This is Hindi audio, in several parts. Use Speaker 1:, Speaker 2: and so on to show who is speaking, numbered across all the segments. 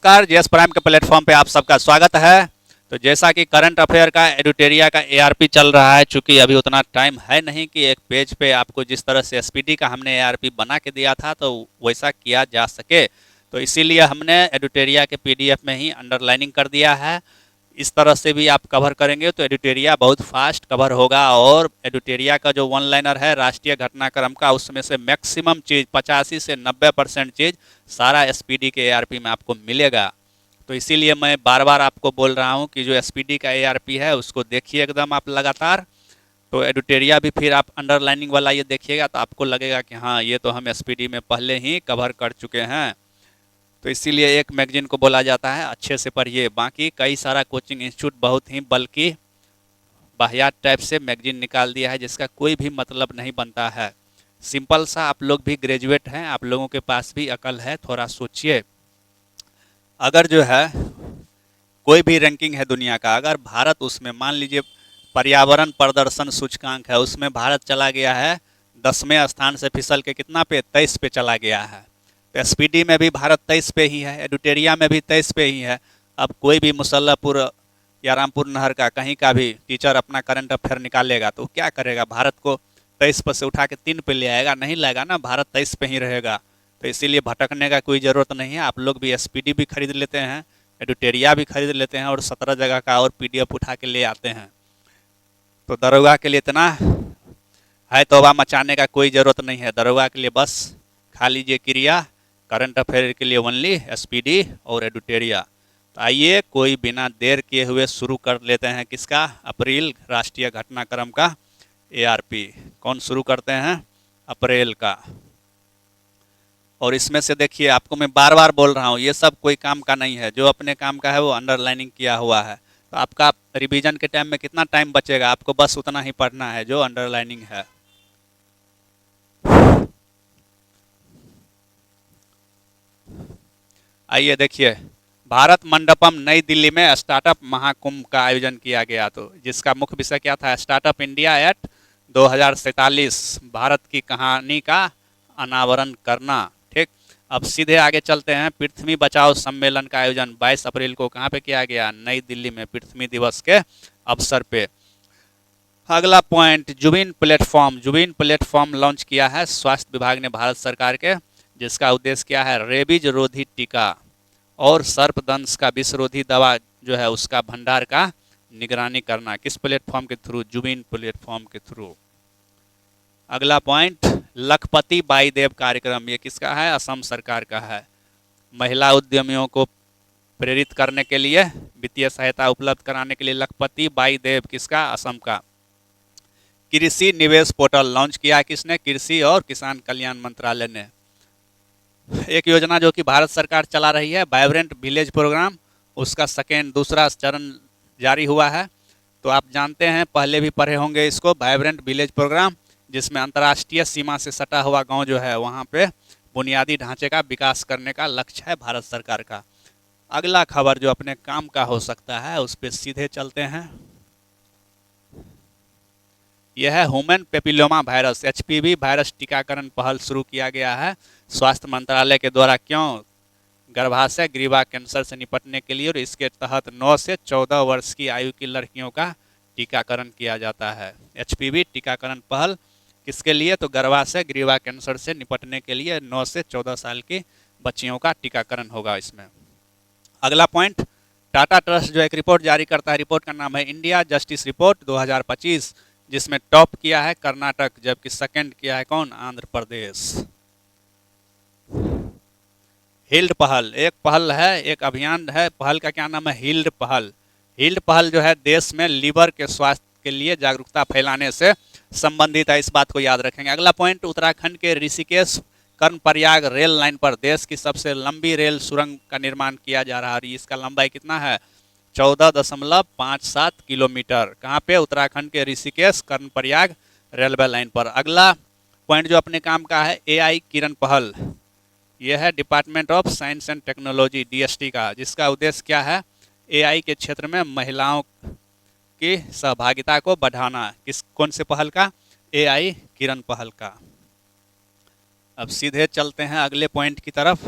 Speaker 1: नमस्कार, जीएस प्राइम के प्लेटफॉर्म पे आप सबका स्वागत है। तो जैसा कि करंट अफेयर का एडुटेरिया का एआरपी चल रहा है, चूंकि अभी उतना टाइम है नहीं कि एक पेज पे आपको जिस तरह से एसपीडी का हमने एआरपी बना के दिया था तो वैसा किया जा सके, तो इसीलिए हमने एडुटेरिया के पीडीएफ में ही अंडरलाइनिंग कर दिया है। इस तरह से भी आप कवर करेंगे तो एडुटेरिया बहुत फास्ट कवर होगा। और एडुटेरिया का जो वन लाइनर है राष्ट्रीय घटनाक्रम का, उसमें से मैक्सिमम चीज़ 85 से 90% चीज़ सारा एसपीडी के एआरपी में आपको मिलेगा। तो इसीलिए मैं बार बार आपको बोल रहा हूँ कि जो एसपीडी का एआरपी है उसको देखिए एकदम आप लगातार। तो एडुटेरिया भी फिर आप अंडरलाइनिंग वाला ये देखिएगा तो आपको लगेगा कि हाँ, ये तो हम एसपीडी में पहले ही कवर कर चुके हैं। तो इसीलिए एक मैगजीन को बोला जाता है अच्छे से पढ़िए। बाकी कई सारा कोचिंग इंस्टीट्यूट बहुत ही बल्कि वाहियात टाइप से मैगजीन निकाल दिया है जिसका कोई भी मतलब नहीं बनता है। सिंपल सा, आप लोग भी ग्रेजुएट हैं, आप लोगों के पास भी अकल है, थोड़ा सोचिए। अगर जो है कोई भी रैंकिंग है दुनिया का, अगर भारत उसमें मान लीजिए पर्यावरण प्रदर्शन सूचकांक है, उसमें भारत चला गया है 10वें स्थान से फिसल के कितना पे, 23 पे चला गया है। तो एसपीडी में भी भारत 23 पे ही है, एडुटेरिया में भी 23 पे ही है। अब कोई भी मुसल्लापुर या रामपुर नहर का कहीं का भी टीचर अपना करंट अफेयर निकालेगा तो क्या करेगा, भारत को 23 पर से उठा के 3 पे ले आएगा? नहीं लाएगा ना, भारत 23 पे ही रहेगा। तो इसीलिए भटकने का कोई ज़रूरत नहीं है। आप लोग भी एसपीडी भी खरीद लेते हैं, एडुटेरिया भी खरीद लेते हैं और 17 जगह का और पीडीएफ उठा के ले आते हैं। तो दरोगा के लिए इतना है तौबा मचाने का कोई ज़रूरत नहीं है। दरोगा के लिए बस खा लीजिए क्रिया, करंट अफेयर के लिए ओनली एसपीडी और एडुटेरिया। तो आइए कोई बिना देर किए हुए शुरू कर लेते हैं किसका, अप्रैल राष्ट्रीय घटनाक्रम का एआरपी। कौन शुरू करते हैं? अप्रैल का। और इसमें से देखिए, आपको मैं बार बार बोल रहा हूँ ये सब कोई काम का नहीं है। जो अपने काम का है वो अंडरलाइनिंग किया हुआ है। तो आपका रिवीजन के टाइम में कितना टाइम बचेगा, आपको बस उतना ही पढ़ना है जो अंडरलाइनिंग है। आइए देखिए, भारत मंडपम नई दिल्ली में स्टार्टअप महाकुंभ का आयोजन किया गया, तो जिसका मुख्य विषय क्या था, स्टार्टअप इंडिया एट 2047, भारत की कहानी का अनावरण करना। ठीक, अब सीधे आगे चलते हैं। पृथ्वी बचाओ सम्मेलन का आयोजन 22 अप्रैल को कहाँ पे किया गया? नई दिल्ली में, पृथ्वी दिवस के अवसर पे। अगला पॉइंट, जुबिन प्लेटफॉर्म। जुबिन प्लेटफॉर्म लॉन्च किया है स्वास्थ्य विभाग ने भारत सरकार के, जिसका उद्देश्य क्या है? रेबीज रोधी टीका और सर्पदंश का विषरोधी दवा जो है उसका भंडार का निगरानी करना। किस प्लेटफॉर्म के थ्रू? जुबिन प्लेटफॉर्म के थ्रू। अगला पॉइंट, लखपति बाई देव कार्यक्रम। ये किसका है? असम सरकार का है। महिला उद्यमियों को प्रेरित करने के लिए, वित्तीय सहायता उपलब्ध कराने के लिए लखपति बाई देव किसका? असम का। कृषि निवेश पोर्टल लॉन्च किया किसने? कृषि और किसान कल्याण मंत्रालय ने। एक योजना जो कि भारत सरकार चला रही है, वाइब्रेंट विलेज प्रोग्राम, उसका दूसरा चरण जारी हुआ है। तो आप जानते हैं, पहले भी पढ़े होंगे इसको, वाइब्रेंट विलेज प्रोग्राम, जिसमें अंतर्राष्ट्रीय सीमा से सटा हुआ गांव जो है वहां पे बुनियादी ढांचे का विकास करने का लक्ष्य है भारत सरकार का। अगला खबर जो अपने काम का हो सकता है उस पर सीधे चलते हैं। यह है human papilloma virus, HPV virus टीकाकरण पहल शुरू किया गया है स्वास्थ्य मंत्रालय के द्वारा। क्यों? गर्भाशय ग्रीवा कैंसर से निपटने के लिए, और इसके तहत 9 से 14 वर्ष की आयु की लड़कियों का टीकाकरण किया जाता है। एचपीवी टीकाकरण पहल किसके लिए? तो गर्भाशय ग्रीवा कैंसर से निपटने के लिए 9 से 14 साल की बच्चियों का टीकाकरण होगा इसमें। अगला पॉइंट, टाटा ट्रस्ट जो एक रिपोर्ट जारी करता है, रिपोर्ट का नाम है इंडिया जस्टिस रिपोर्ट 2025, जिसमें टॉप किया है कर्नाटक, जबकि सेकंड किया है कौन? आंध्र प्रदेश। हील्ड पहल, एक पहल है, एक अभियान है। पहल का क्या नाम है? हील्ड पहल। हील्ड पहल जो है देश में लीवर के स्वास्थ्य के लिए जागरूकता फैलाने से संबंधित है, इस बात को याद रखेंगे। अगला पॉइंट, उत्तराखंड के ऋषिकेश कर्णप्रयाग रेल लाइन पर देश की सबसे लंबी रेल सुरंग का निर्माण किया जा रहा है। इसका लंबाई कितना है? 14.57 किलोमीटर। कहाँ पे? उत्तराखंड के ऋषिकेश कर्णप्रयाग रेलवे लाइन पर। अगला पॉइंट जो अपने काम का है, एआई किरण पहल। यह है department of science and technology, DST का, जिसका उद्देश्य क्या है? एआई के क्षेत्र में महिलाओं की सहभागिता को बढ़ाना। कौन से पहल का? एआई किरण पहल का। अब सीधे चलते हैं अगले पॉइंट की तरफ।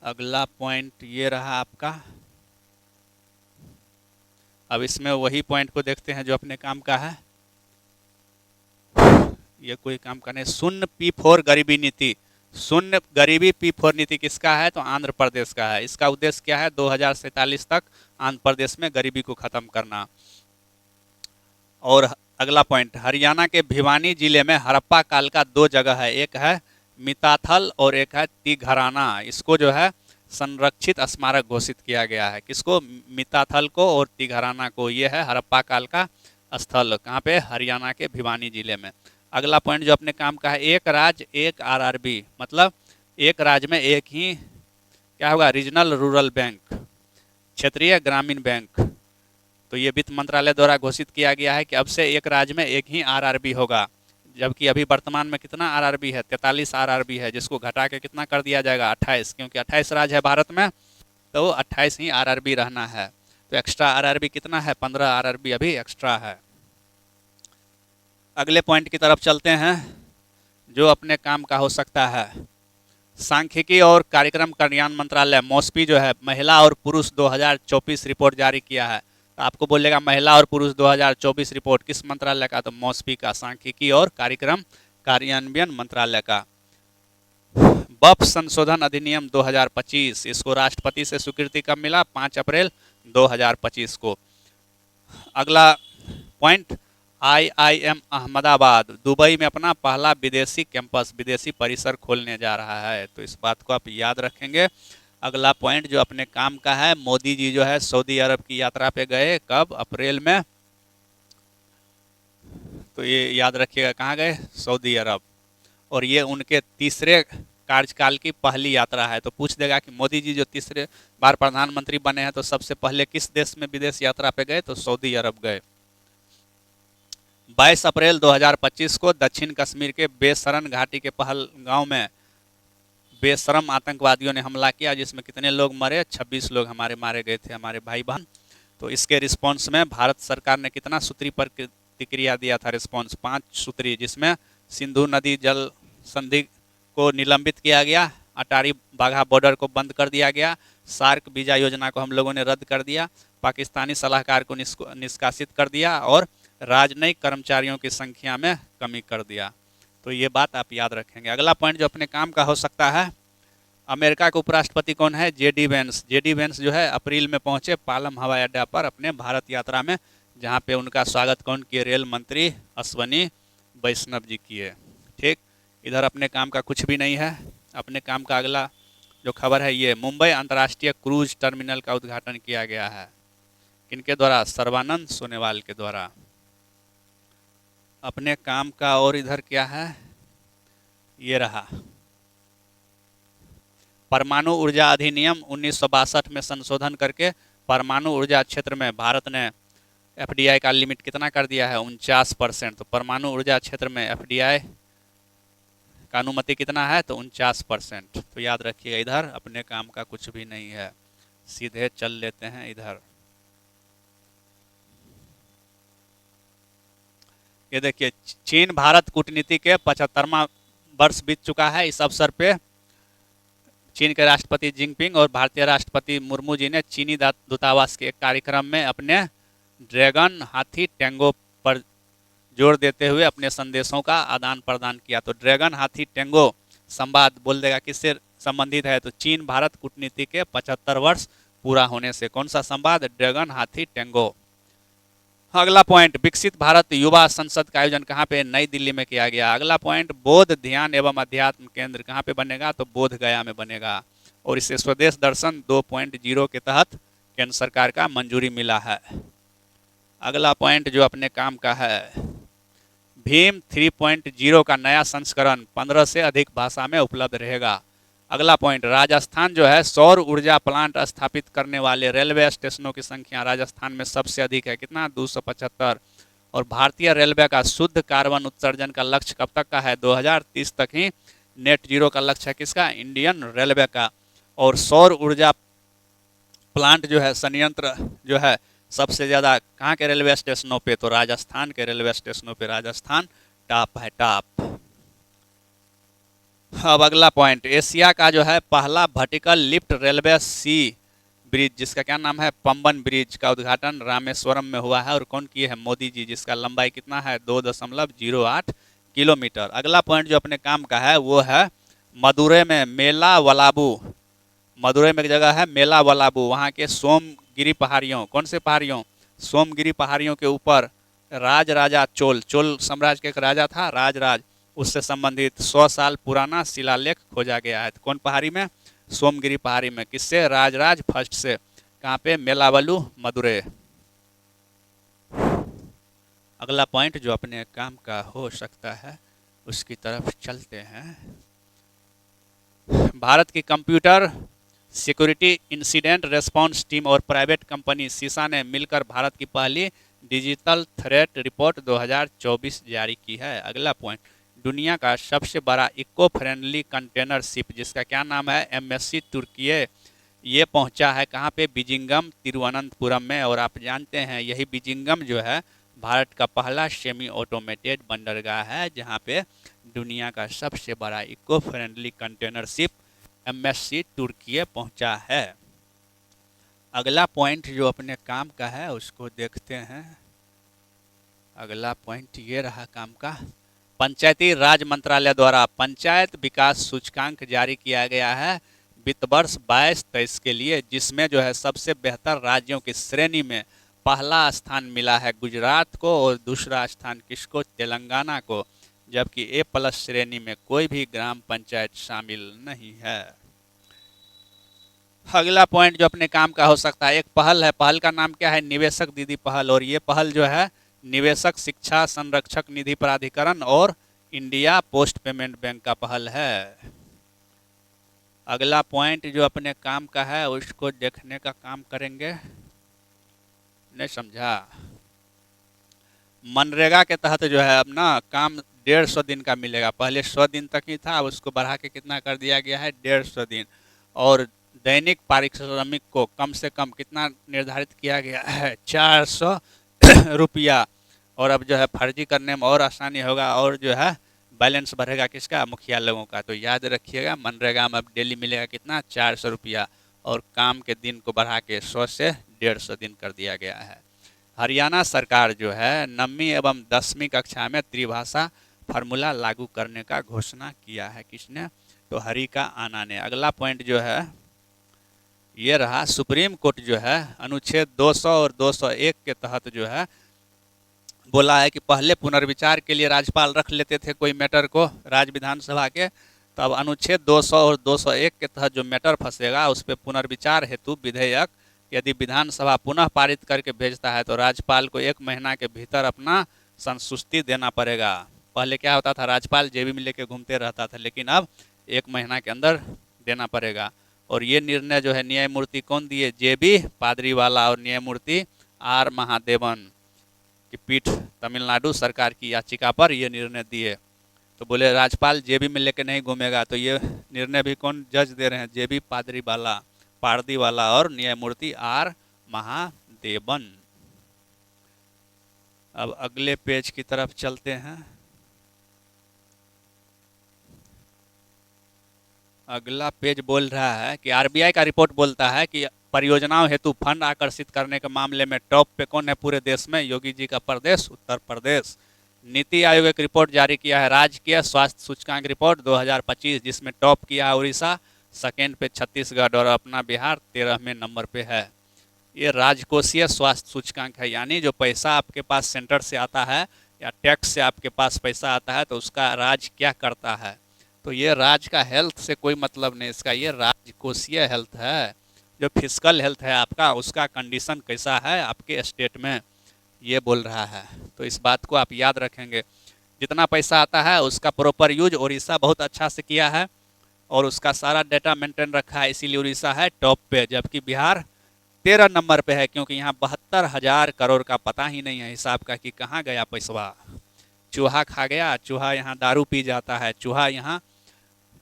Speaker 1: अगला पॉइंट ये रहा आपका। अब इसमें वही पॉइंट को देखते हैं जो अपने काम का है। ये कोई काम का नहीं। शून्य P4 गरीबी नीति। शून्य गरीबी P4 नीति किसका है? तो आंध्र प्रदेश का है। इसका उद्देश्य क्या है? 2047 तक आंध्र प्रदेश में गरीबी को खत्म करना। और अगला पॉइंट, हरियाणा के भिवानी जिले में हड़प्पा काल का 2 जगह है, एक है मिताथल और एक है तिघराना। इसको जो है संरक्षित स्मारक घोषित किया गया है। किसको? मिताथल को और तिघराना को। ये है हड़प्पा काल का स्थल। कहाँ पे? हरियाणा के भिवानी जिले में। अगला पॉइंट जो अपने काम का है, एक राज्य एक आरआरबी, मतलब एक राज्य में एक ही क्या होगा? रीजनल रूरल बैंक, क्षेत्रीय ग्रामीण बैंक। तो ये वित्त मंत्रालय द्वारा घोषित किया गया है कि अब से एक राज्य में एक ही आरआरबी होगा। जबकि अभी वर्तमान में कितना आरआरबी है? 43 आरआरबी है, जिसको घटा के कितना कर दिया जाएगा? 28, क्योंकि 28 राज्य है भारत में, तो 28 ही आरआरबी रहना है। तो एक्स्ट्रा आरआरबी कितना है? 15 आरआरबी अभी एक्स्ट्रा है। अगले पॉइंट की तरफ चलते हैं जो अपने काम का हो सकता है। सांख्यिकी और कार्यक्रम कल्याण मंत्रालय मॉस्पी जो है महिला और पुरुष 2024 रिपोर्ट जारी किया है। तो आपको बोलेगा महिला और पुरुष 2024 रिपोर्ट किस मंत्रालय का? तो मॉस्पी का, सांख्यिकी और कार्यक्रम कार्यान्वयन मंत्रालय का। बफ संशोधन अधिनियम 2025, इसको राष्ट्रपति से स्वीकृति कब मिला? 5 अप्रैल 2025 को। अगला पॉइंट, IIM अहमदाबाद दुबई में अपना पहला विदेशी कैंपस, विदेशी परिसर खोलने जा रहा है। तो इस बात को आप याद रखेंगे। अगला पॉइंट जो अपने काम का है, मोदी जी जो है सऊदी अरब की यात्रा पे गए, कब? अप्रैल में। तो ये याद रखिएगा, कहाँ गए? सऊदी अरब। और ये उनके तीसरे कार्यकाल की पहली यात्रा है। तो पूछ देगा कि मोदी जी जो तीसरे बार प्रधानमंत्री बने हैं तो सबसे पहले किस देश में विदेश यात्रा पे गए? तो सऊदी अरब गए। 22 अप्रैल 2025 को दक्षिण कश्मीर के बेसरन घाटी के पहलगांव में बेशरम आतंकवादियों ने हमला किया, जिसमें कितने लोग मरे? 26 लोग हमारे मारे गए थे, हमारे भाई बहन। तो इसके रिस्पॉन्स में भारत सरकार ने कितना सूत्री प्रतिक्रिया दिया था? रिस्पॉन्स 5 सूत्री, जिसमें सिंधु नदी जल संधि को निलंबित किया गया, अटारी बाघा बॉर्डर को बंद कर दिया गया, सार्क वीजा योजना को हम लोगों ने रद्द कर दिया, पाकिस्तानी सलाहकार को निष्कासित कर दिया और राजनयिक कर्मचारियों की संख्या में कमी कर दिया। तो ये बात आप याद रखेंगे। अगला पॉइंट जो अपने काम का हो सकता है, अमेरिका के उपराष्ट्रपति कौन है? JD veins. JD वेंस जो है अप्रैल में पहुंचे पालम हवाई अड्डा पर अपने भारत यात्रा में, जहां पे उनका स्वागत कौन किए? रेल मंत्री अश्वनी वैष्णव जी किए। ठीक, इधर अपने काम का कुछ भी नहीं है। अपने काम का अगला जो खबर है, ये मुंबई अंतर्राष्ट्रीय क्रूज टर्मिनल का उद्घाटन किया गया है। किनके द्वारा? सर्बानंद सोनोवाल के द्वारा। अपने काम का और इधर क्या है, ये रहा परमाणु ऊर्जा अधिनियम 1962 में संशोधन करके परमाणु ऊर्जा क्षेत्र में भारत ने FDI का लिमिट कितना कर दिया है? 49%। तो परमाणु ऊर्जा क्षेत्र में FDI का अनुमति कितना है? तो 49%। तो याद रखिएगा, इधर अपने काम का कुछ भी नहीं है। सीधे चल लेते हैं इधर। ये देखिए, चीन भारत कूटनीति के 75वां वर्ष बीत चुका है। इस अवसर पे चीन के राष्ट्रपति जिनपिंग और भारतीय राष्ट्रपति मुर्मू जी ने चीनी दूतावास के एक कार्यक्रम में अपने ड्रैगन हाथी टेंगो पर जोर देते हुए अपने संदेशों का आदान प्रदान किया। तो ड्रैगन हाथी टेंगो संवाद बोल देगा किससे संबंधित है? तो चीन भारत कूटनीति के 75 वर्ष पूरा होने से। कौन सा संवाद? ड्रैगन हाथी टेंगो। अगला पॉइंट, विकसित भारत युवा संसद का आयोजन कहाँ पे? नई दिल्ली में किया गया। अगला पॉइंट, बौद्ध ध्यान एवं अध्यात्म केंद्र कहाँ पे बनेगा? तो बोध गया में बनेगा। और इसे स्वदेश दर्शन 2.0 के तहत केंद्र सरकार का मंजूरी मिला है। अगला पॉइंट जो अपने काम का है, भीम 3.0 का नया संस्करण 15 से अधिक भाषा में उपलब्ध रहेगा। अगला पॉइंट, राजस्थान जो है सौर ऊर्जा प्लांट स्थापित करने वाले रेलवे स्टेशनों की संख्या राजस्थान में सबसे अधिक है। कितना? 275। और भारतीय रेलवे का शुद्ध कार्बन उत्सर्जन का लक्ष्य कब तक का है? 2030 तक ही नेट जीरो का लक्ष्य है। किसका? इंडियन रेलवे का। और सौर ऊर्जा प्लांट जो है, संयंत्र जो है, सबसे ज़्यादा कहाँ के रेलवे स्टेशनों पे? तो राजस्थान के रेलवे स्टेशनों पे। राजस्थान टॉप है, टॉप। अब अगला पॉइंट, एशिया का जो है पहला वर्टिकल लिफ्ट रेलवे सी ब्रिज, जिसका क्या नाम है, पंबन ब्रिज, का उद्घाटन रामेश्वरम में हुआ है। और कौन किए हैं, मोदी जी, जिसका लंबाई कितना है, 2.08 किलोमीटर। अगला पॉइंट जो अपने काम का है वो है मदुरै में मेला वलाबू। मदुरै में एक जगह है मेला वलाबू, वहाँ के सोमगिरी पहाड़ियों, कौन से पहाड़ियों, सोमगिरी पहाड़ियों के ऊपर राज राजा चोल, चोल साम्राज्य के एक राजा था राज, उससे संबंधित 100 साल पुराना शिलालेख खोजा गया है। तो कौन पहाड़ी में, सोमगिरी पहाड़ी में, किससे, राज फर्स्ट से। कहाँ पे, मेलावलू, मदुरै। अगला पॉइंट जो अपने काम का हो सकता है उसकी तरफ चलते हैं। भारत की computer security incident response team और प्राइवेट कंपनी सीसा ने मिलकर भारत की पहली डिजिटल थ्रेट रिपोर्ट 2024 जारी की है। अगला पॉइंट, दुनिया का सबसे बड़ा इको फ्रेंडली कंटेनर शिप, जिसका क्या नाम है, एमएससी तुर्कीये, ये पहुंचा है कहाँ पे, बिजिंगम, तिरुवनंतपुरम में। और आप जानते हैं यही बिजिंगम जो है भारत का पहला सेमी ऑटोमेटेड बंदरगाह है, जहाँ पे दुनिया का सबसे बड़ा eco friendly container ship MSC Turkiye पहुंचा है। अगला पॉइंट जो अपने काम का है उसको देखते हैं। अगला पॉइंट ये रहा काम का, पंचायती राज मंत्रालय द्वारा पंचायत विकास सूचकांक जारी किया गया है वित्त वर्ष 22-23 के लिए, जिसमें जो है सबसे बेहतर राज्यों की श्रेणी में पहला स्थान मिला है गुजरात को और दूसरा स्थान किसको, तेलंगाना को, जबकि A+ श्रेणी में कोई भी ग्राम पंचायत शामिल नहीं है। अगला पॉइंट जो अपने काम का हो सकता है, एक पहल है, पहल का नाम क्या है, निवेशक दीदी पहल। और ये पहल जो है निवेशक शिक्षा संरक्षक निधि प्राधिकरण और इंडिया पोस्ट पेमेंट बैंक का पहल है। अगला पॉइंट जो अपने काम का है उसको देखने का काम करेंगे, नहीं समझा। मनरेगा के तहत जो है अपना काम 150 दिन का मिलेगा, पहले 100 दिन तक ही था, उसको बढ़ा के कितना कर दिया गया है, 150 दिन। और दैनिक पारिश्रमिक को कम से कम कितना निर्धारित किया गया है, 400 रुपया। और अब जो है फर्जी करने में और आसानी होगा, और जो है बैलेंस बढ़ेगा किसका, मुखिया लोगों का। तो याद रखिएगा मनरेगा में अब डेली मिलेगा कितना, 400 रुपया, और काम के दिन को बढ़ा के 100 से 150 दिन कर दिया गया है। हरियाणा सरकार जो है 9वीं एवं 10वीं कक्षा में त्रिभाषा फार्मूला लागू करने का घोषणा किया है, किसने, तो हरि का आना ने। अगला पॉइंट जो है ये रहा, सुप्रीम कोर्ट जो है अनुच्छेद 200 और 201 के तहत जो है बोला है कि पहले पुनर्विचार के लिए राज्यपाल रख लेते थे कोई मैटर को राज्य विधानसभा के, तब अनुच्छेद 200 और 201 के तहत जो मैटर फंसेगा उस पर पुनर्विचार हेतु विधेयक यदि विधानसभा पुनः पारित करके भेजता है तो राज्यपाल को 1 महीना के भीतर अपना संस्तुति देना पड़ेगा। पहले क्या होता था, राज्यपाल जेबी में लेके घूमते रहता था, लेकिन अब 1 महीना के अंदर देना पड़ेगा। और ये निर्णय जो है न्यायमूर्ति कौन दिए, जेबी पादरीवाला और न्यायमूर्ति R महादेवन की पीठ तमिलनाडु सरकार की याचिका पर यह निर्णय दिए। तो बोले राज्यपाल जेबी में लेके नहीं घूमेगा, तो ये निर्णय भी कौन जज दे रहे हैं, जेबी पादरीवाला और न्यायमूर्ति R महादेवन। अब अगले पेज की तरफ चलते हैं। अगला पेज बोल रहा है कि आरबीआई का रिपोर्ट बोलता है कि परियोजनाओं हेतु फंड आकर्षित करने के मामले में टॉप पे कौन है पूरे देश में, योगी जी का प्रदेश उत्तर प्रदेश। नीति आयोग एक रिपोर्ट जारी किया है, राजकीय स्वास्थ्य सूचकांक रिपोर्ट 2025, जिसमें टॉप किया है उड़ीसा, सेकेंड पे छत्तीसगढ़ और अपना बिहार 13वें नंबर पे है। ये राजकोषीय स्वास्थ्य सूचकांक है, यानी जो पैसा आपके पास सेंटर से आता है या टैक्स से आपके पास पैसा आता है तो उसका राज्य क्या करता है। तो ये राज्य का हेल्थ से कोई मतलब नहीं, इसका ये राजकोषीय हेल्थ है, जो फिजिकल हेल्थ है आपका उसका कंडीशन कैसा है आपके स्टेट में, ये बोल रहा है। तो इस बात को आप याद रखेंगे, जितना पैसा आता है उसका प्रॉपर यूज उड़ीसा बहुत अच्छा से किया है और उसका सारा डाटा मेंटेन रखा है, इसीलिए उड़ीसा है टॉप पे, जबकि बिहार 13 नंबर पे है, क्योंकि यहाँ 72,000 करोड़ का पता ही नहीं है हिसाब का कि कहाँ गया पैसा। चूहा खा गया, चूहा यहाँ दारू पी जाता है, चूहा यहाँ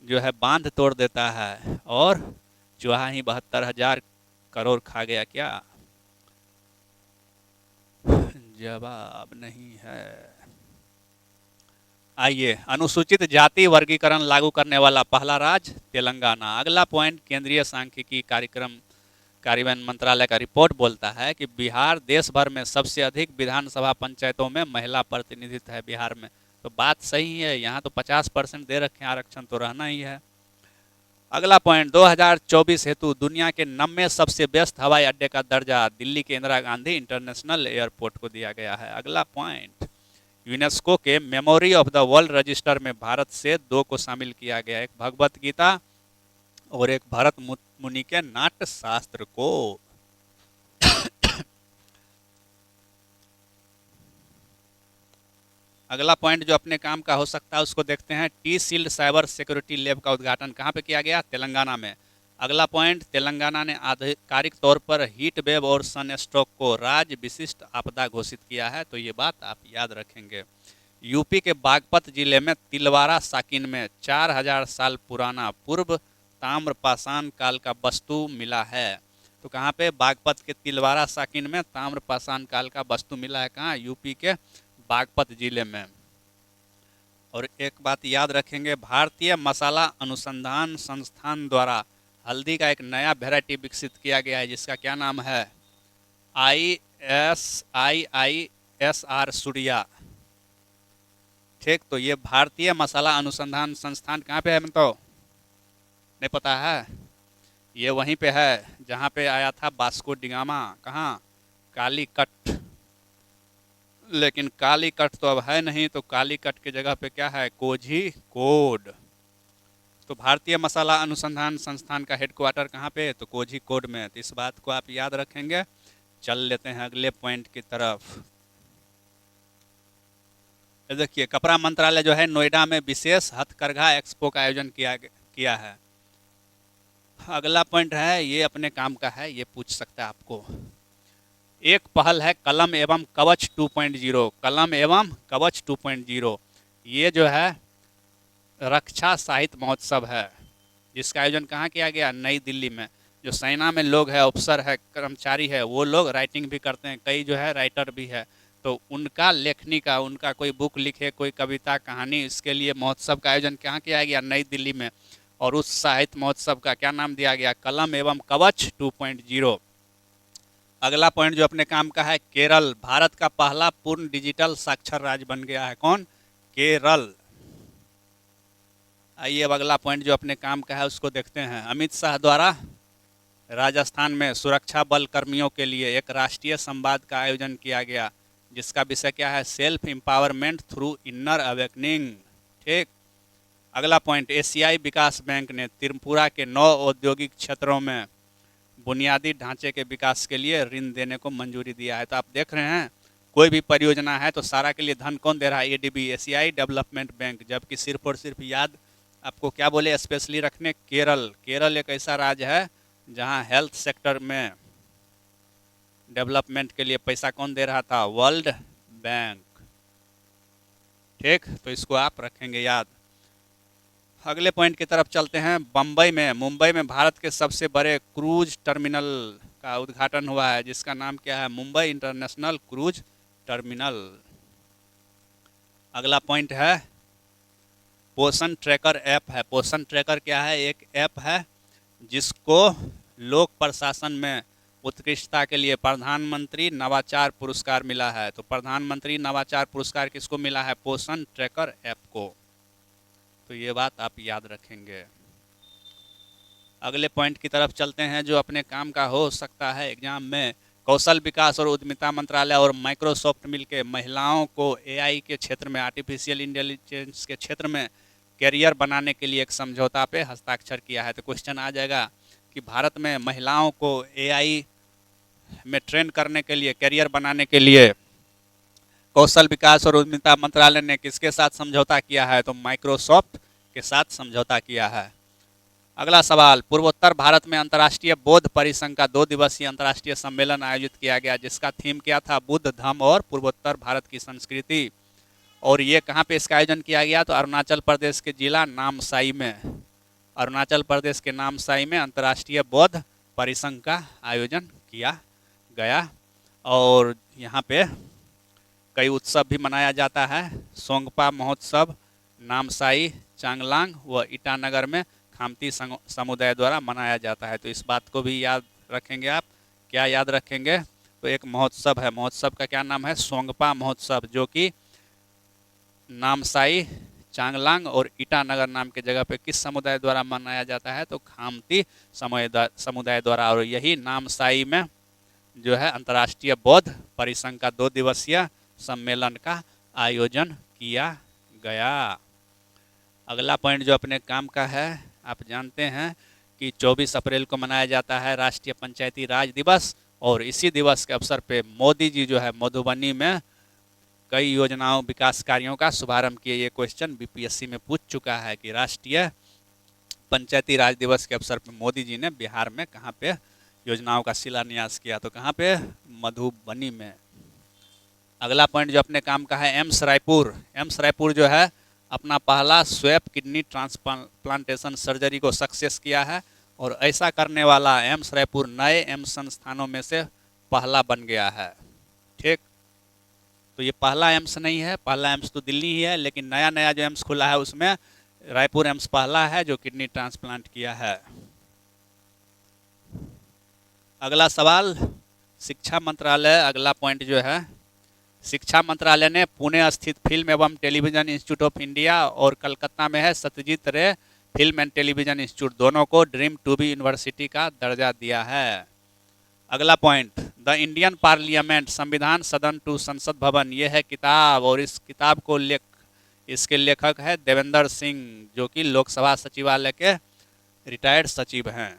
Speaker 1: जो है बांध तोड़ देता है, और चूहा ही 72,000 करोड़ खा गया क्या, जवाब नहीं है। आइए, अनुसूचित जाति वर्गीकरण लागू करने वाला पहला राज्य तेलंगाना। अगला पॉइंट, केंद्रीय सांख्यिकी कार्यक्रम कार्यान्वयन मंत्रालय का रिपोर्ट बोलता है कि बिहार देश भर में सबसे अधिक विधानसभा पंचायतों में महिला प्रतिनिधित्व है बिहार में। तो बात सही है, यहाँ तो 50% दे रखे हैं, आरक्षण तो रहना ही है। अगला पॉइंट, 2024 हेतु दुनिया के 90 सबसे व्यस्त हवाई अड्डे का दर्जा दिल्ली के इंदिरा गांधी इंटरनेशनल एयरपोर्ट को दिया गया है। अगला पॉइंट, यूनेस्को के memory of the world register में भारत से 2 को शामिल किया गया, एक भगवत गीता और एक भरत मुनि के नाट्य शास्त्र को। अगला पॉइंट जो अपने काम का हो सकता है उसको देखते हैं। T shield cyber security lab का उद्घाटन कहाँ पे किया गया? तेलंगाना में। अगला पॉइंट, तेलंगाना ने आधिकारिक तौर पर हीट वेव और सन स्ट्रोक को राज्य विशिष्ट आपदा घोषित किया है। तो ये बात आप याद रखेंगे। यूपी के बागपत जिले में तिलवारा साकिन में 4000 साल पुराना पूर्व ताम्रपाषाण काल का वस्तु मिला है। तो कहाँ पे? बागपत के तिलवारा साकिन में ताम्रपाषाण काल का वस्तु मिला है। कहाँ? यूपी के बागपत जिले में। और एक बात याद रखेंगे, भारतीय मसाला अनुसंधान संस्थान द्वारा हल्दी का एक नया वेराइटी विकसित किया गया है जिसका क्या नाम है? ISR सूर्या। ठीक, तो ये भारतीय मसाला अनुसंधान संस्थान कहाँ पे है? तो नहीं पता है? ये वहीं पे है जहाँ पे आया था वास्को डी गामा। कहाँ? कालीकट। लेकिन कालीकट तो अब है नहीं, तो कालीकट की जगह पे क्या है? कोझीकोड। तो भारतीय मसाला अनुसंधान संस्थान का हेडक्वार्टर कहाँ पे? तो कोझीकोड में। तो इस बात को आप याद रखेंगे। चल लेते हैं अगले पॉइंट की तरफ। देखिए, कपड़ा मंत्रालय जो है नोएडा में विशेष हथकरघा एक्सपो का आयोजन किया है। अगला पॉइंट है, ये अपने काम का है, ये पूछ सकता है आपको। एक पहल है कलम एवं कवच 2.0। कलम एवं कवच 2.0 ये जो है रक्षा साहित्य महोत्सव है जिसका आयोजन कहाँ किया गया? नई दिल्ली में। जो सेना में लोग है, अफसर है, कर्मचारी है, वो लोग राइटिंग भी करते हैं, कई जो है राइटर भी है, तो उनका लेखनी का, उनका कोई बुक लिखे, कोई कविता कहानी, इसके लिए महोत्सव का आयोजन कहाँ किया गया? नई दिल्ली में। और उस साहित्य महोत्सव का क्या नाम दिया गया? कलम एवं कवच 2.0। अगला पॉइंट जो अपने काम का है, केरल भारत का पहला पूर्ण डिजिटल साक्षर राज्य बन गया है। कौन? केरल। आइए अब अगला पॉइंट जो अपने काम का है उसको देखते हैं। अमित शाह द्वारा राजस्थान में सुरक्षा बल कर्मियों के लिए एक राष्ट्रीय संवाद का आयोजन किया गया जिसका विषय क्या है? Self empowerment through inner awakening. ठीक। अगला पॉइंट, एशियाई विकास बैंक ने त्रिपुरा के 9 औद्योगिक क्षेत्रों में बुनियादी ढांचे के विकास के लिए ऋण देने को मंजूरी दिया है। तो आप देख रहे हैं, कोई भी परियोजना है तो सारा के लिए धन कौन दे रहा है? एडीबी, एशियाई डेवलपमेंट बैंक। जबकि सिर्फ और सिर्फ याद आपको क्या बोले स्पेशली रखने? केरल। केरल एक ऐसा राज्य है जहां हेल्थ सेक्टर में डेवलपमेंट के लिए पैसा कौन दे रहा था? World bank. ठीक, तो इसको आप रखेंगे याद। अगले पॉइंट की तरफ चलते हैं। मुंबई में भारत के सबसे बड़े क्रूज टर्मिनल का उद्घाटन हुआ है जिसका नाम क्या है? Mumbai international cruise terminal. अगला पॉइंट है पोषण ट्रैकर ऐप है। पोषण ट्रैकर क्या है? एक ऐप है जिसको लोक प्रशासन में उत्कृष्टता के लिए प्रधानमंत्री नवाचार पुरस्कार मिला है। तो प्रधानमंत्री नवाचार पुरस्कार किसको मिला है? पोषण ट्रैकर ऐप को। तो ये बात आप याद रखेंगे। अगले पॉइंट की तरफ चलते हैं जो अपने काम का हो सकता है एग्जाम में। कौशल विकास और उद्यमिता मंत्रालय और माइक्रोसॉफ्ट मिलकर महिलाओं को एआई के क्षेत्र में, आर्टिफिशियल इंटेलिजेंस के क्षेत्र में कैरियर बनाने के लिए एक समझौता पे हस्ताक्षर किया है। तो क्वेश्चन आ जाएगा कि भारत में महिलाओं को एआई में ट्रेन करने के लिए, कैरियर बनाने के लिए कौशल विकास और उद्यमिता मंत्रालय ने किसके साथ समझौता किया है? तो माइक्रोसॉफ्ट के साथ समझौता किया है। अगला सवाल, पूर्वोत्तर भारत में अंतर्राष्ट्रीय बौद्ध परिसंघ का 2 दिवसीय अंतर्राष्ट्रीय सम्मेलन आयोजित किया गया जिसका थीम क्या था? बुद्ध धम्म और पूर्वोत्तर भारत की संस्कृति। और ये कहाँ पे इसका आयोजन किया गया? तो अरुणाचल प्रदेश के जिला नामसाई में। अरुणाचल प्रदेश के नामसाई में अंतर्राष्ट्रीय बौद्ध परिसंघ का आयोजन किया गया। और यहाँ पे कई उत्सव भी मनाया जाता है। सोंगपा महोत्सव नामसाई, चांगलांग व ईटानगर में खामती समुदाय द्वारा मनाया जाता है। तो इस बात को भी याद रखेंगे आप। क्या याद रखेंगे? तो एक महोत्सव है, महोत्सव का क्या नाम है? सोंगपा महोत्सव, जो कि नामसाई, चांगलांग और ईटानगर नाम के जगह पे किस समुदाय द्वारा मनाया जाता है? तो खामती समुदाय द्वारा। और यही नामसाई में जो है अंतर्राष्ट्रीय बौद्ध परिसंघ का 2 दिवसीय सम्मेलन का आयोजन किया गया। अगला पॉइंट जो अपने काम का है, आप जानते हैं कि 24 अप्रैल को मनाया जाता है राष्ट्रीय पंचायती राज दिवस। और इसी दिवस के अवसर पे मोदी जी जो है मधुबनी में कई योजनाओं, विकास कार्यों का शुभारंभ किए। ये क्वेश्चन बीपीएससी में पूछ चुका है कि राष्ट्रीय पंचायती राज दिवस के अवसर पर मोदी जी ने बिहार में कहाँ पे योजनाओं का शिलान्यास किया? तो कहाँ पे? मधुबनी में। अगला पॉइंट जो अपने काम का है, एम्स रायपुर। एम्स रायपुर जो है अपना पहला स्वैप किडनी ट्रांसप्लांटेशन सर्जरी को सक्सेस किया है। और ऐसा करने वाला एम्स रायपुर नए एम्स संस्थानों में से पहला बन गया है। ठीक, तो ये पहला एम्स नहीं है, पहला एम्स तो दिल्ली ही है, लेकिन नया नया जो एम्स खुला है उसमें रायपुर एम्स पहला है जो किडनी ट्रांसप्लांट किया है। अगला सवाल, शिक्षा मंत्रालय। अगला पॉइंट जो है, शिक्षा मंत्रालय ने पुणे स्थित फिल्म एवं टेलीविजन इंस्टीट्यूट ऑफ इंडिया और कलकत्ता में है सत्यजीत रे फिल्म एंड टेलीविजन इंस्टीट्यूट, दोनों को ड्रीम टू बी यूनिवर्सिटी का दर्जा दिया है। अगला पॉइंट, द इंडियन पार्लियामेंट, संविधान सदन टू संसद भवन, यह है किताब। और इस किताब को इसके लेखक है देवेंद्र सिंह, जो कि लोकसभा सचिवालय के रिटायर्ड सचिव हैं।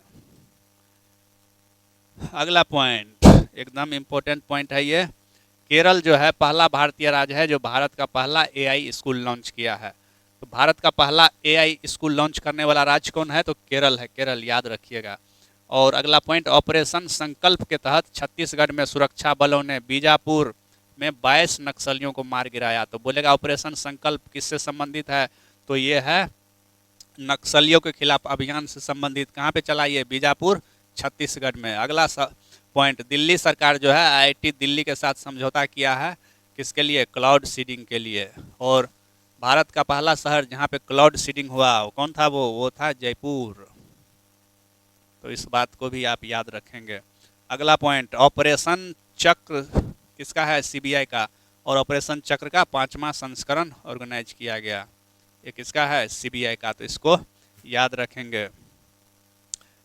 Speaker 1: अगला पॉइंट एकदम इम्पोर्टेंट पॉइंट है ये। केरल जो है पहला भारतीय राज्य है जो भारत का पहला एआई स्कूल लॉन्च किया है। तो भारत का पहला एआई स्कूल लॉन्च करने वाला राज्य कौन है? तो केरल है, केरल, याद रखिएगा। और अगला पॉइंट, ऑपरेशन संकल्प के तहत छत्तीसगढ़ में सुरक्षा बलों ने बीजापुर में 22 नक्सलियों को मार गिराया। तो बोलेगा ऑपरेशन संकल्प किससे संबंधित है? तो ये है नक्सलियों के खिलाफ अभियान से संबंधित। कहाँ पे चला ये? बीजापुर, छत्तीसगढ़ में। अगला पॉइंट, दिल्ली सरकार जो है आईआईटी दिल्ली के साथ समझौता किया है, किसके लिए? क्लाउड सीडिंग के लिए। और भारत का पहला शहर जहाँ पे क्लाउड सीडिंग हुआ वो कौन था? वो था जयपुर। तो इस बात को भी आप याद रखेंगे। अगला पॉइंट, ऑपरेशन चक्र किसका है? सीबीआई का। और ऑपरेशन चक्र का 5वां संस्करण ऑर्गेनाइज किया गया, ये किसका है? सीबीआई का। तो इसको याद रखेंगे।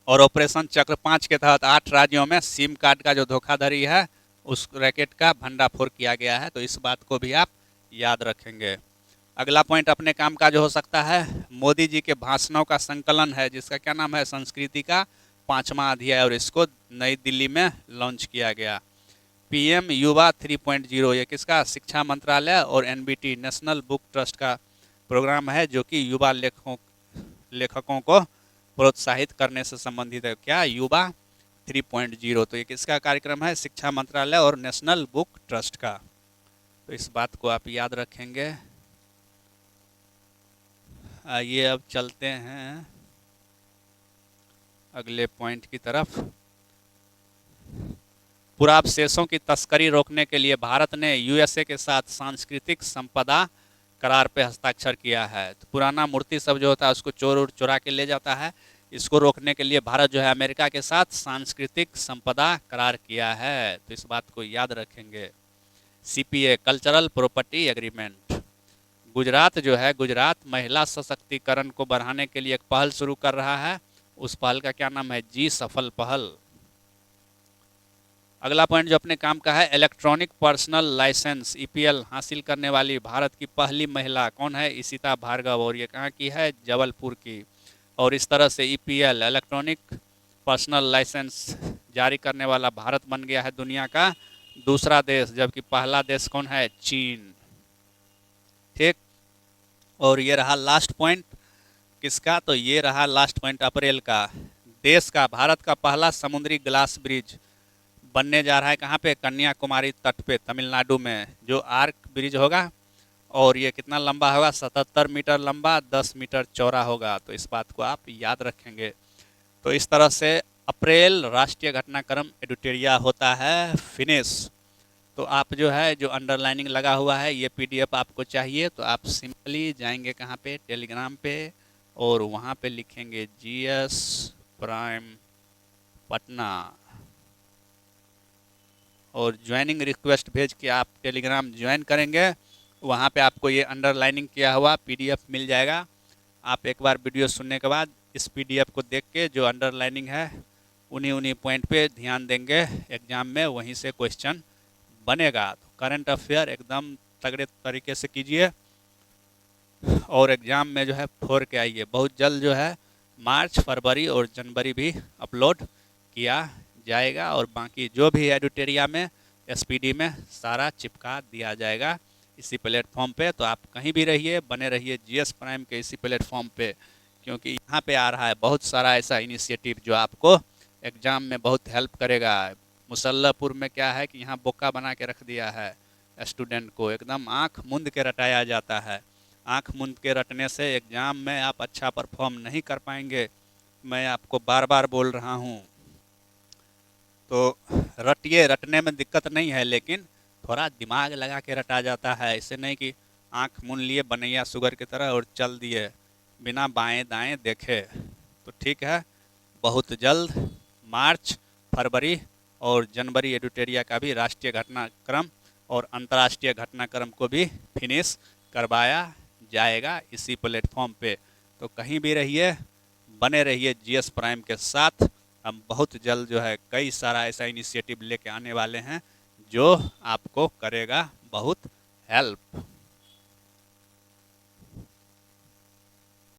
Speaker 1: और ऑपरेशन चक्र 5 के तहत 8 राज्यों में सिम कार्ड का जो धोखाधड़ी है उस रैकेट का भंडाफोड़ किया गया है। तो इस बात को भी आप याद रखेंगे। अगला पॉइंट अपने काम का जो हो सकता है, मोदी जी के भाषणों का संकलन है जिसका क्या नाम है? संस्कृति का 5वां अध्याय, और इसको नई दिल्ली में लॉन्च किया गया। पीएम युवा 3.0, ये किसका? शिक्षा मंत्रालय और एनबीटी नेशनल बुक ट्रस्ट का प्रोग्राम है जो कि युवा लेखकों को प्रोत्साहित करने से संबंधित है। क्या? युवा 3.0। तो ये किसका कार्यक्रम है? शिक्षा मंत्रालय और नेशनल बुक ट्रस्ट का। तो इस बात को आप याद रखेंगे। आइए अब चलते हैं अगले पॉइंट की तरफ। पुरावशेषों की तस्करी रोकने के लिए भारत ने यूएसए के साथ सांस्कृतिक संपदा करार पे हस्ताक्षर किया है। तो पुराना मूर्ति सब जो होता है उसको चोरा के ले जाता है। इसको रोकने के लिए भारत जो है अमेरिका के साथ सांस्कृतिक संपदा करार किया है। तो इस बात को याद रखेंगे। CPA, cultural property agreement. Gujarat जो है, गुजरात महिला सशक्तिकरण को बढ़ाने के लिए एक पहल शुरू कर रहा है। उस पहल का क्या नाम है? जी सफल पहल। अगला पॉइंट जो अपने काम का है, इलेक्ट्रॉनिक पर्सनल लाइसेंस ईपीएल हासिल करने वाली भारत की पहली महिला कौन है? इशिता भार्गव। और ये कहाँ की है? जबलपुर की। और इस तरह से ईपीएल इलेक्ट्रॉनिक पर्सनल लाइसेंस जारी करने वाला भारत बन गया है दुनिया का दूसरा देश, जबकि पहला देश कौन है? चीन। ठीक, और ये रहा लास्ट पॉइंट किसका? तो ये रहा लास्ट पॉइंट अप्रैल का। देश का, भारत का पहला समुद्री ग्लास ब्रिज बनने जा रहा है। कहाँ पे? कन्याकुमारी तट पे, तमिलनाडु में, जो आर्क ब्रिज होगा। और ये कितना लंबा होगा? 77 मीटर लंबा, 10 मीटर चौड़ा होगा। तो इस बात को आप याद रखेंगे। तो इस तरह से अप्रैल राष्ट्रीय घटनाक्रम एडिटोरिया होता है फिनिश। तो आप जो है जो अंडरलाइनिंग लगा हुआ है ये पीडीएफ आपको चाहिए तो आप सिंपली जाएंगे कहाँ पे, टेलीग्राम पे, और वहाँ पे लिखेंगे जीएस प्राइम पटना और ज्वाइनिंग रिक्वेस्ट भेज के आप टेलीग्राम ज्वाइन करेंगे। वहाँ पे आपको ये अंडरलाइनिंग किया हुआ पीडीएफ मिल जाएगा। आप एक बार वीडियो सुनने के बाद इस पीडीएफ को देख के जो अंडरलाइनिंग है उन्हीं पॉइंट पे ध्यान देंगे, एग्ज़ाम में वहीं से क्वेश्चन बनेगा। तो करंट अफेयर एकदम तगड़े तरीके से कीजिए और एग्ज़ाम में जो है फोड़ के आइए। बहुत जल्द जो है मार्च, फरवरी और जनवरी भी अपलोड किया जाएगा और बाकी जो भी एडिटोरिया में, एसपीडी में सारा चिपका दिया जाएगा इसी प्लेटफॉर्म पे। तो आप कहीं भी रहिए, बने रहिए जीएस प्राइम के इसी प्लेटफॉर्म पे, क्योंकि यहाँ पे आ रहा है बहुत सारा ऐसा इनिशिएटिव जो आपको एग्ज़ाम में बहुत हेल्प करेगा। मुसल्लापुर में क्या है कि यहाँ बोका बना के रख दिया है, स्टूडेंट को एकदम आँख मूंद के रटाया जाता है। आँख मूंद के रटने से एग्ज़ाम में आप अच्छा परफॉर्म नहीं कर पाएंगे, मैं आपको बार बार बोल रहा हूँ। तो रटिए, रटने में दिक्कत नहीं है, लेकिन थोड़ा दिमाग लगा के रटा जाता है। ऐसे नहीं कि आँख मूंद लिए बनैया शुगर की तरह और चल दिए बिना बाएं दाएं देखे। तो ठीक है, बहुत जल्द मार्च, फरवरी और जनवरी एडिटोरिया का भी राष्ट्रीय घटनाक्रम और अंतर्राष्ट्रीय घटनाक्रम को भी फिनिश करवाया जाएगा इसी प्लेटफॉर्म पे। तो कहीं भी रहिए, बने रहिए जीएस प्राइम के साथ। हम बहुत जल्द जो है कई सारा ऐसा इनिशिएटिव लेके आने वाले हैं जो आपको करेगा बहुत हेल्प।